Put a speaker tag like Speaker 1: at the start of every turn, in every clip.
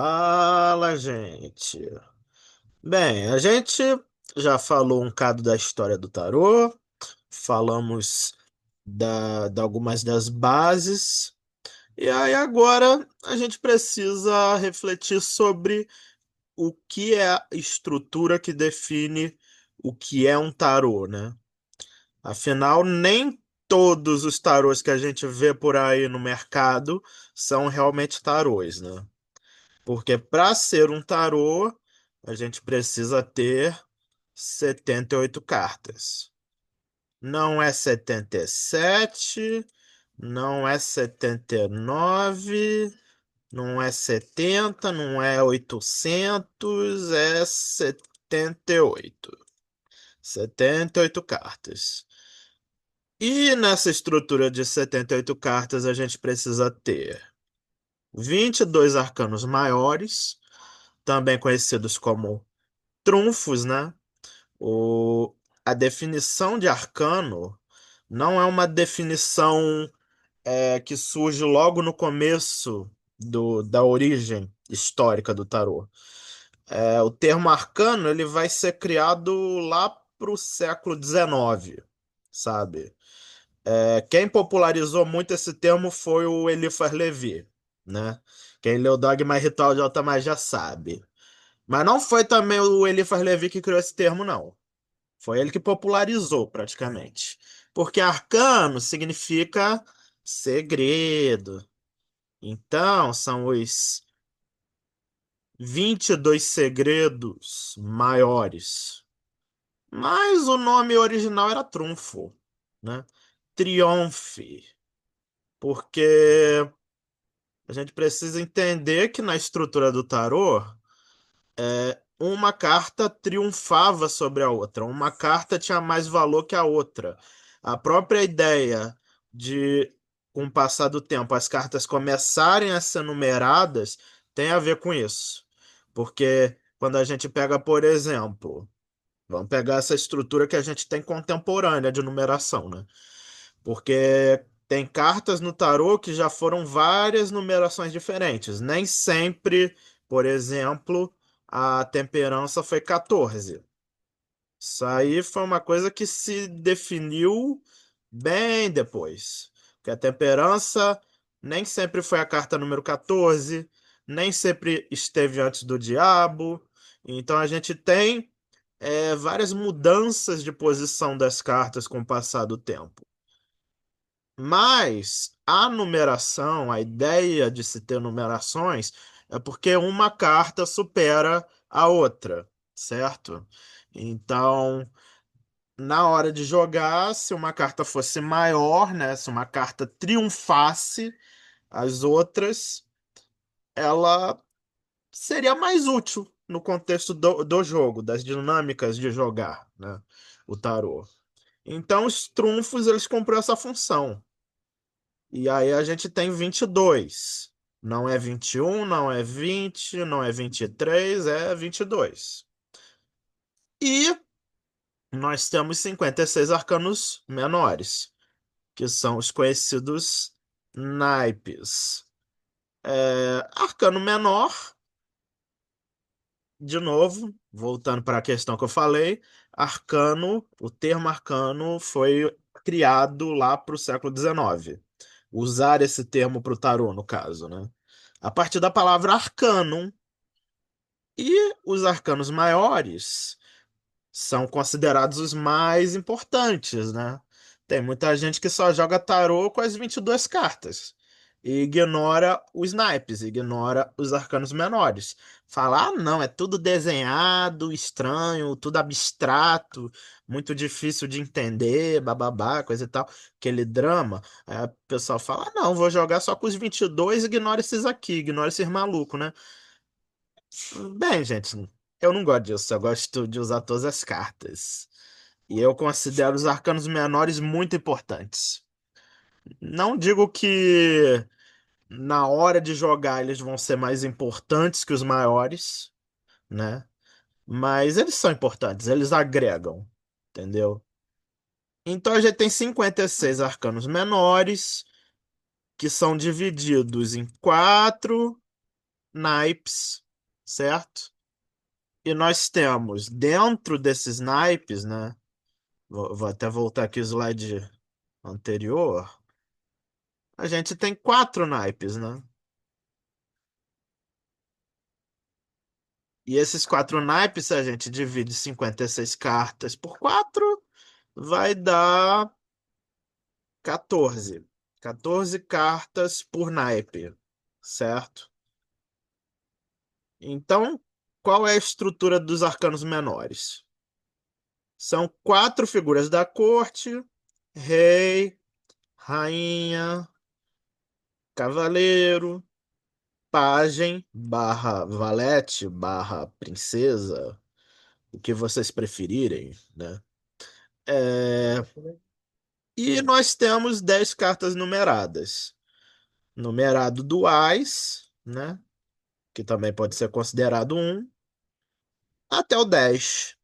Speaker 1: Fala, gente. Bem, a gente já falou um bocado da história do tarô, falamos de algumas das bases, e aí agora a gente precisa refletir sobre o que é a estrutura que define o que é um tarô, né? Afinal, nem todos os tarôs que a gente vê por aí no mercado são realmente tarôs, né? Porque para ser um tarô, a gente precisa ter 78 cartas. Não é 77, não é 79, não é 70, não é 800, é 78. 78 cartas. E nessa estrutura de 78 cartas, a gente precisa ter 22 arcanos maiores, também conhecidos como trunfos, né? O, a definição de arcano não é uma definição que surge logo no começo da origem histórica do tarô. O termo arcano ele vai ser criado lá para o século XIX, sabe? Quem popularizou muito esse termo foi o Eliphas Levi, né? Quem leu Dogma e Ritual de Alta Magia sabe. Mas não foi também o Eliphas Levi que criou esse termo, não. Foi ele que popularizou, praticamente. Porque arcano significa segredo. Então, são os 22 segredos maiores. Mas o nome original era trunfo, né? Triunfe. Porque a gente precisa entender que na estrutura do tarô, uma carta triunfava sobre a outra, uma carta tinha mais valor que a outra. A própria ideia de, com o passar do tempo, as cartas começarem a ser numeradas tem a ver com isso. Porque quando a gente pega, por exemplo, vamos pegar essa estrutura que a gente tem contemporânea de numeração, né? Porque tem cartas no tarô que já foram várias numerações diferentes. Nem sempre, por exemplo, a temperança foi 14. Isso aí foi uma coisa que se definiu bem depois. Porque a temperança nem sempre foi a carta número 14, nem sempre esteve antes do diabo. Então a gente tem várias mudanças de posição das cartas com o passar do tempo. Mas a numeração, a ideia de se ter numerações, é porque uma carta supera a outra, certo? Então, na hora de jogar, se uma carta fosse maior, né, se uma carta triunfasse as outras, ela seria mais útil no contexto do jogo, das dinâmicas de jogar, né, o tarô. Então, os trunfos, eles cumprem essa função. E aí a gente tem 22. Não é 21, não é 20, não é 23, é 22. E nós temos 56 arcanos menores, que são os conhecidos naipes. Arcano menor, de novo, voltando para a questão que eu falei, arcano, o termo arcano foi criado lá para o século XIX. Usar esse termo para o tarô, no caso, né? A partir da palavra arcanum. E os arcanos maiores são considerados os mais importantes, né? Tem muita gente que só joga tarô com as 22 cartas e ignora os naipes, ignora os arcanos menores. Fala, ah, não, é tudo desenhado, estranho, tudo abstrato, muito difícil de entender, bababá, coisa e tal, aquele drama. Aí o pessoal fala, ah, não, vou jogar só com os 22, ignora esses aqui, ignora esses malucos, né? Bem, gente, eu não gosto disso. Eu gosto de usar todas as cartas. E eu considero os arcanos menores muito importantes. Não digo que na hora de jogar eles vão ser mais importantes que os maiores, né? Mas eles são importantes, eles agregam, entendeu? Então a gente tem 56 arcanos menores, que são divididos em quatro. naipes, certo? E nós temos dentro desses naipes, né? Vou até voltar aqui o slide anterior. A gente tem quatro naipes, né? E esses quatro naipes, se a gente divide 56 cartas por quatro, vai dar 14. 14 cartas por naipe, certo? Então, qual é a estrutura dos arcanos menores? São quatro figuras da corte: rei, rainha, cavaleiro, pajem, barra valete, barra princesa, o que vocês preferirem, né? É, E nós temos 10 cartas numeradas. Numerado duais, né? Que também pode ser considerado um, até o 10.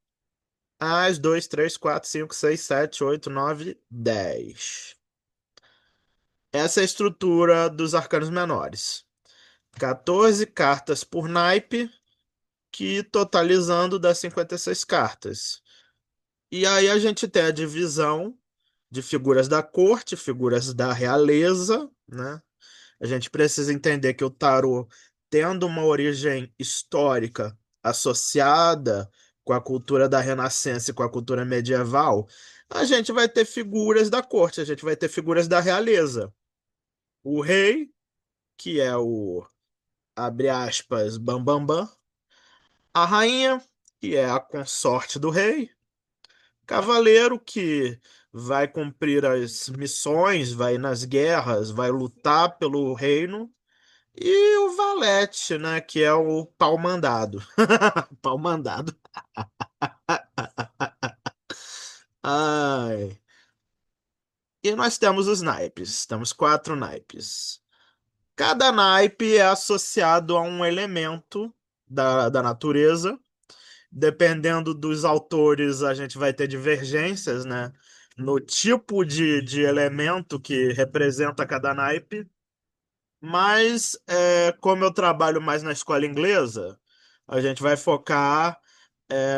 Speaker 1: As 2, 3, 4, 5, 6, 7, 8, 9, 10. Essa é a estrutura dos arcanos menores. 14 cartas por naipe, que totalizando dá 56 cartas. E aí a gente tem a divisão de figuras da corte, figuras da realeza, né? A gente precisa entender que o tarô, tendo uma origem histórica associada com a cultura da Renascença e com a cultura medieval, a gente vai ter figuras da corte, a gente vai ter figuras da realeza. O rei, que é o, abre aspas, bambambam, bam, bam. A rainha, que é a consorte do rei. Cavaleiro, que vai cumprir as missões, vai nas guerras, vai lutar pelo reino. E o valete, né? Que é o pau mandado. Pau mandado. Ai. E nós temos os naipes. Temos quatro naipes. Cada naipe é associado a um elemento da natureza. Dependendo dos autores, a gente vai ter divergências, né? No tipo de elemento que representa cada naipe. Mas, como eu trabalho mais na escola inglesa, a gente vai focar,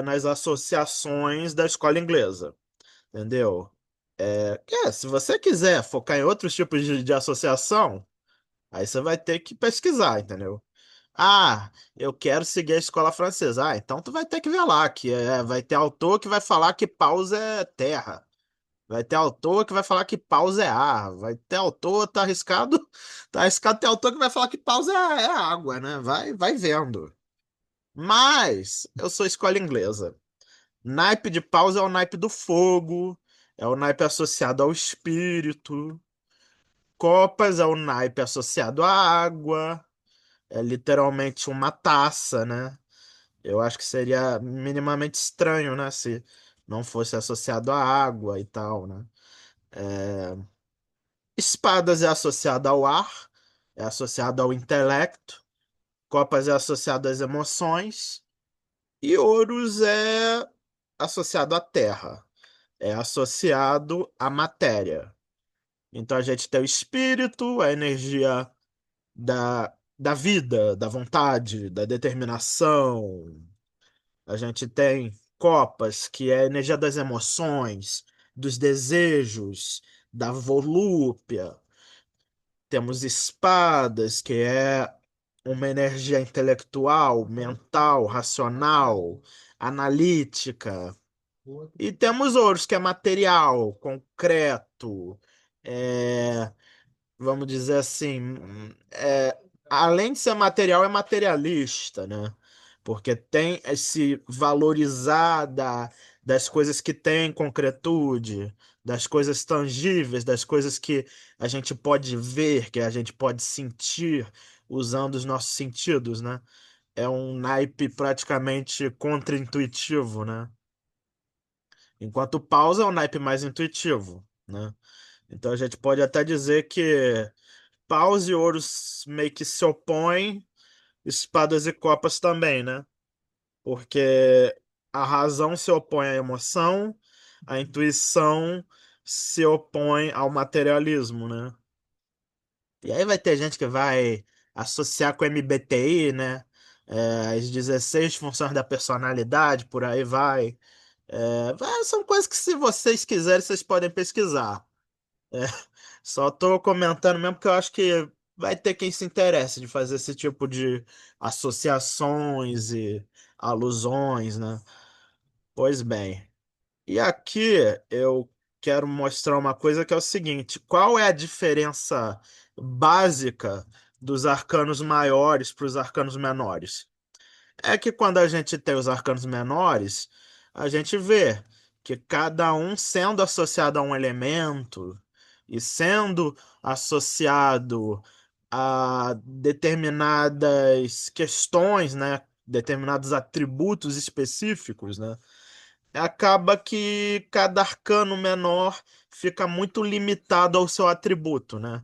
Speaker 1: nas associações da escola inglesa, entendeu? Se você quiser focar em outros tipos de associação, aí você vai ter que pesquisar, entendeu? Ah, eu quero seguir a escola francesa. Ah, então tu vai ter que ver lá, que vai ter autor que vai falar que paus é terra. Vai ter autor que vai falar que paus é ar. Vai ter autor, tá arriscado. Tá arriscado ter autor que vai falar que paus é água, né? Vai vendo. Mas eu sou escola inglesa. Naipe de paus é o naipe do fogo. É o naipe associado ao espírito. Copas é o naipe associado à água. É literalmente uma taça, né? Eu acho que seria minimamente estranho, né? Se não fosse associado à água e tal, né? Espadas é associado ao ar, é associado ao intelecto. Copas é associado às emoções. E ouros é associado à terra, é associado à matéria. Então a gente tem o espírito, a energia da vida, da vontade, da determinação. A gente tem copas, que é a energia das emoções, dos desejos, da volúpia. Temos espadas, que é uma energia intelectual, mental, racional, analítica. E temos ouros, que é material, concreto, é, vamos dizer assim, além de ser material, é materialista, né? Porque tem esse valorizar das coisas que têm concretude, das coisas tangíveis, das coisas que a gente pode ver, que a gente pode sentir usando os nossos sentidos, né? É um naipe praticamente contra-intuitivo, né? Enquanto o Paus é um naipe mais intuitivo, né? Então a gente pode até dizer que paus e ouros meio que se opõem, espadas e copas também, né? Porque a razão se opõe à emoção, a intuição se opõe ao materialismo, né? E aí vai ter gente que vai. associar com MBTI, né? As 16 funções da personalidade, por aí vai. São coisas que, se vocês quiserem, vocês podem pesquisar. É, só tô comentando mesmo porque eu acho que vai ter quem se interesse de fazer esse tipo de associações e alusões, né? Pois bem. E aqui eu quero mostrar uma coisa que é o seguinte: qual é a diferença básica dos arcanos maiores para os arcanos menores? É que quando a gente tem os arcanos menores, a gente vê que cada um sendo associado a um elemento e sendo associado a determinadas questões, né? Determinados atributos específicos, né? Acaba que cada arcano menor fica muito limitado ao seu atributo, né?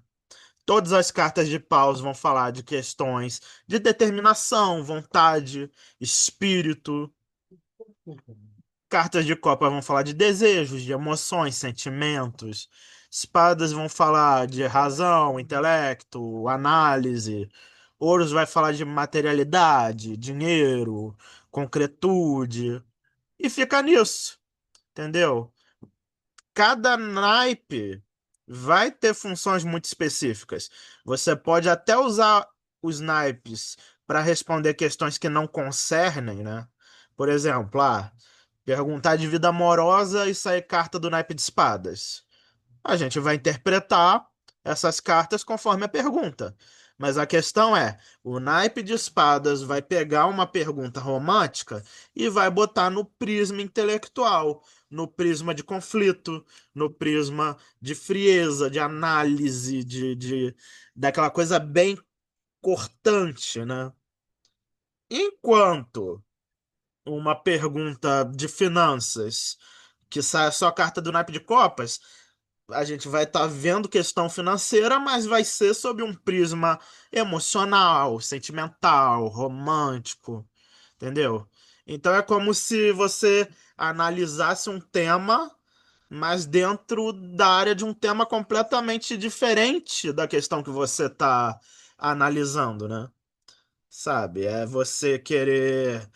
Speaker 1: Todas as cartas de paus vão falar de questões de determinação, vontade, espírito. Cartas de copa vão falar de desejos, de emoções, sentimentos. Espadas vão falar de razão, intelecto, análise. Ouros vai falar de materialidade, dinheiro, concretude. E fica nisso, entendeu? Cada naipe vai ter funções muito específicas. Você pode até usar os naipes para responder questões que não concernem, né? Por exemplo, perguntar de vida amorosa e sair carta do naipe de espadas. A gente vai interpretar essas cartas conforme a pergunta. Mas a questão é, o naipe de espadas vai pegar uma pergunta romântica e vai botar no prisma intelectual, no prisma de conflito, no prisma de frieza, de análise, daquela coisa bem cortante, né? Enquanto uma pergunta de finanças que sai só a carta do naipe de copas, a gente vai estar vendo questão financeira, mas vai ser sob um prisma emocional, sentimental, romântico, entendeu? Então é como se você analisasse um tema, mas dentro da área de um tema completamente diferente da questão que você está analisando, né? Sabe? É você querer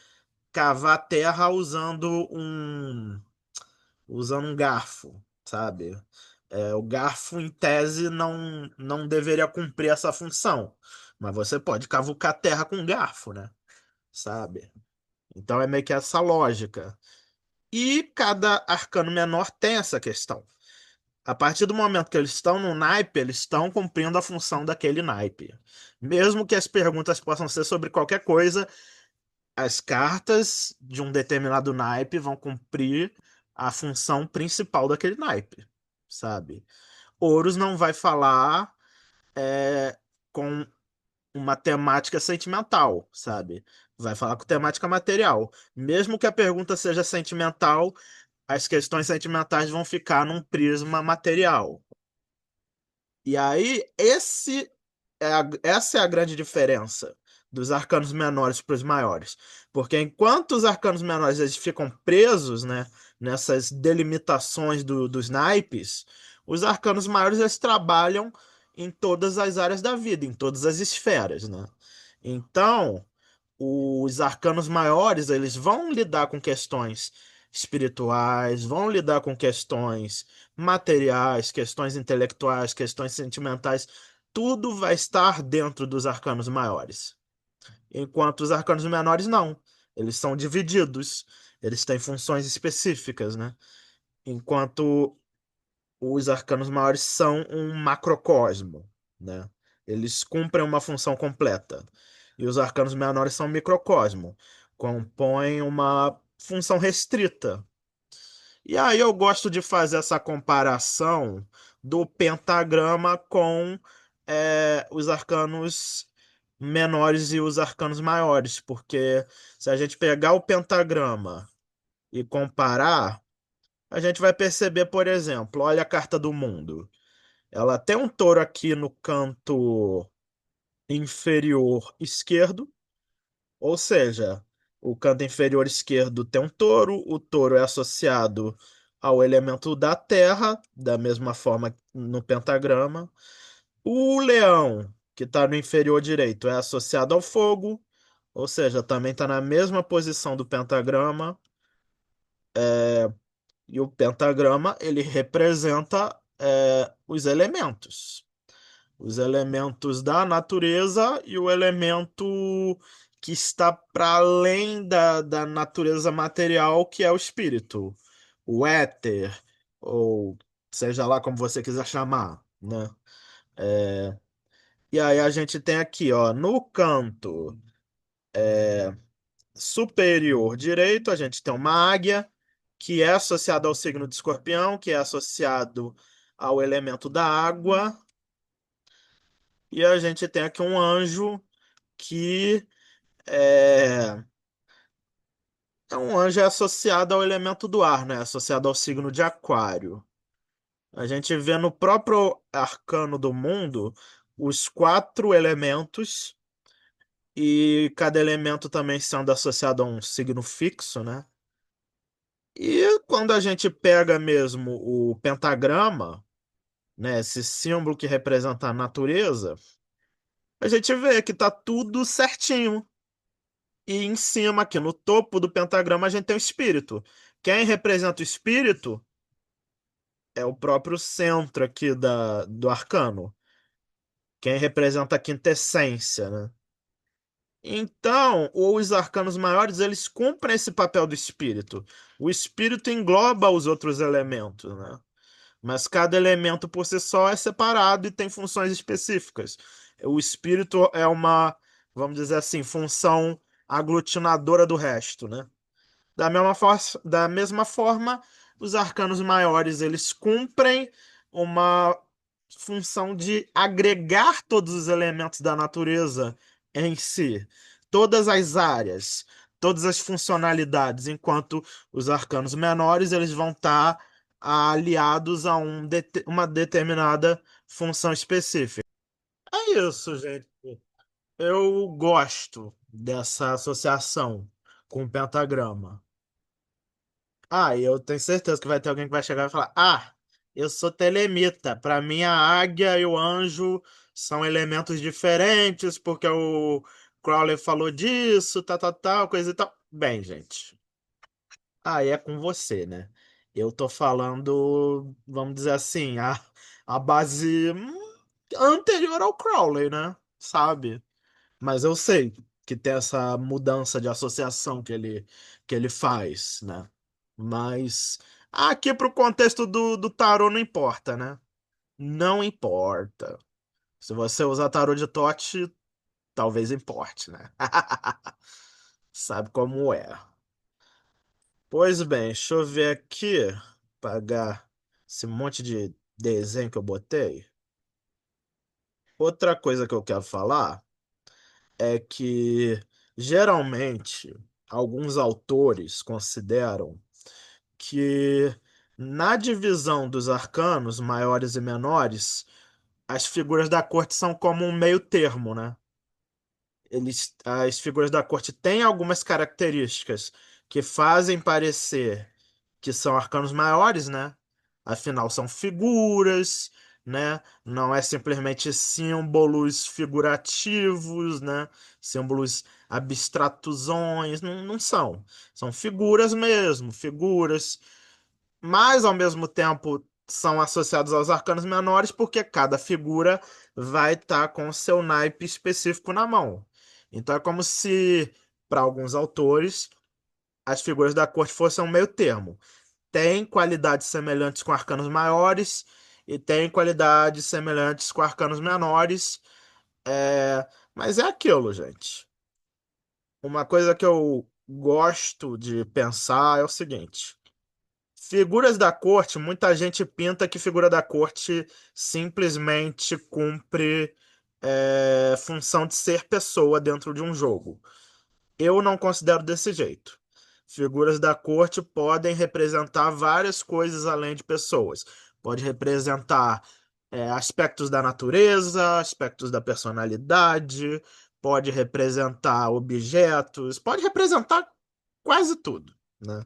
Speaker 1: cavar terra usando um garfo, sabe? O garfo, em tese, não deveria cumprir essa função, mas você pode cavucar terra com garfo, né? Sabe? Então é meio que essa lógica. E cada arcano menor tem essa questão. A partir do momento que eles estão no naipe, eles estão cumprindo a função daquele naipe. Mesmo que as perguntas possam ser sobre qualquer coisa, as cartas de um determinado naipe vão cumprir a função principal daquele naipe, sabe? Horus não vai falar com uma temática sentimental, sabe? Vai falar com temática material. Mesmo que a pergunta seja sentimental, as questões sentimentais vão ficar num prisma material. E aí, essa é a grande diferença dos arcanos menores para os maiores. Porque enquanto os arcanos menores eles ficam presos, né, nessas delimitações dos naipes, os arcanos maiores eles trabalham em todas as áreas da vida, em todas as esferas, né? Então, os arcanos maiores, eles vão lidar com questões espirituais, vão lidar com questões materiais, questões intelectuais, questões sentimentais, tudo vai estar dentro dos arcanos maiores. Enquanto os arcanos menores não, eles são divididos, eles têm funções específicas, né? Enquanto os arcanos maiores são um macrocosmo, né? Eles cumprem uma função completa. E os arcanos menores são um microcosmo, compõem uma função restrita. E aí eu gosto de fazer essa comparação do pentagrama com os arcanos menores e os arcanos maiores, porque se a gente pegar o pentagrama e comparar, a gente vai perceber, por exemplo, olha a carta do mundo. Ela tem um touro aqui no canto inferior esquerdo, ou seja, o canto inferior esquerdo tem um touro, o touro é associado ao elemento da terra, da mesma forma no pentagrama. O leão. que está no inferior direito, é associado ao fogo, ou seja, também está na mesma posição do pentagrama. E o pentagrama, ele representa os elementos. Os elementos da natureza e o elemento que está para além da natureza material, que é o espírito, o éter, ou seja lá como você quiser chamar, né? E aí a gente tem aqui, ó, no canto superior direito, a gente tem uma águia, que é associada ao signo de Escorpião, que é associado ao elemento da água, e a gente tem aqui um anjo que é, um anjo associado ao elemento do ar, né? Associado ao signo de Aquário. A gente vê no próprio arcano do mundo os quatro elementos e cada elemento também sendo associado a um signo fixo, né? E quando a gente pega mesmo o pentagrama, né, esse símbolo que representa a natureza, a gente vê que tá tudo certinho. E em cima, aqui no topo do pentagrama, a gente tem o espírito. Quem representa o espírito é o próprio centro aqui do arcano. Quem representa a quintessência, né? Então, os arcanos maiores, eles cumprem esse papel do espírito. O espírito engloba os outros elementos, né? Mas cada elemento por si só é separado e tem funções específicas. O espírito é uma, vamos dizer assim, função aglutinadora do resto, né? Da mesma forma, os arcanos maiores eles cumprem uma função de agregar todos os elementos da natureza em si, todas as áreas, todas as funcionalidades, enquanto os arcanos menores eles vão estar aliados a uma determinada função específica. É isso, gente. Eu gosto dessa associação com o pentagrama. Ah, e eu tenho certeza que vai ter alguém que vai chegar e falar: Ah, eu sou telemita. Para mim, a águia e o anjo são elementos diferentes, porque o Crowley falou disso, tal, coisa e tal. Bem, gente, aí é com você, né? Eu tô falando, vamos dizer assim, a base anterior ao Crowley, né? Sabe? Mas eu sei que tem essa mudança de associação que ele faz, né? Mas aqui pro contexto do tarô não importa, né? Não importa. Se você usar tarô de Tote, talvez importe, né? Sabe como é. Pois bem, deixa eu ver aqui. Pagar esse monte de desenho que eu botei. Outra coisa que eu quero falar é que geralmente alguns autores consideram que na divisão dos arcanos maiores e menores, as figuras da corte são como um meio termo, né? As figuras da corte têm algumas características que fazem parecer que são arcanos maiores, né? Afinal, são figuras, né? Não é simplesmente símbolos figurativos, né? Símbolos abstratuzões, não, não são. São figuras mesmo, figuras, mas ao mesmo tempo são associados aos arcanos menores porque cada figura vai estar com o seu naipe específico na mão. Então é como se, para alguns autores, as figuras da corte fossem um meio termo. Tem qualidades semelhantes com arcanos maiores e tem qualidades semelhantes com arcanos menores. Mas é aquilo, gente. Uma coisa que eu gosto de pensar é o seguinte: figuras da corte, muita gente pinta que figura da corte simplesmente cumpre função de ser pessoa dentro de um jogo. Eu não considero desse jeito. Figuras da corte podem representar várias coisas além de pessoas. Pode representar aspectos da natureza, aspectos da personalidade, pode representar objetos, pode representar quase tudo, né?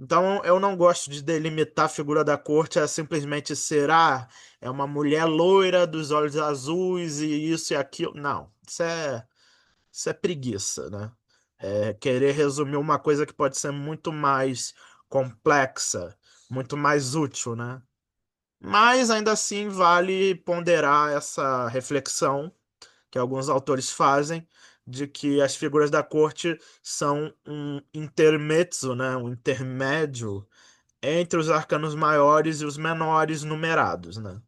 Speaker 1: Então eu não gosto de delimitar a figura da corte a simplesmente ser, ah, é uma mulher loira dos olhos azuis e isso e aquilo. Não, isso é preguiça, né? É querer resumir uma coisa que pode ser muito mais complexa, muito mais útil, né? Mas ainda assim vale ponderar essa reflexão que alguns autores fazem de que as figuras da corte são um intermezzo, né? Um intermédio entre os arcanos maiores e os menores numerados, né?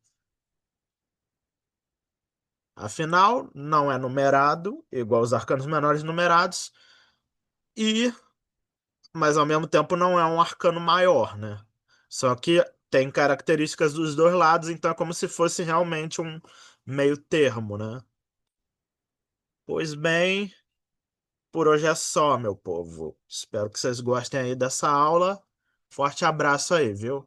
Speaker 1: Afinal, não é numerado, igual os arcanos menores numerados, e, mas ao mesmo tempo não é um arcano maior, né? Só que tem características dos dois lados, então é como se fosse realmente um meio termo, né? Pois bem, por hoje é só, meu povo. Espero que vocês gostem aí dessa aula. Forte abraço aí, viu?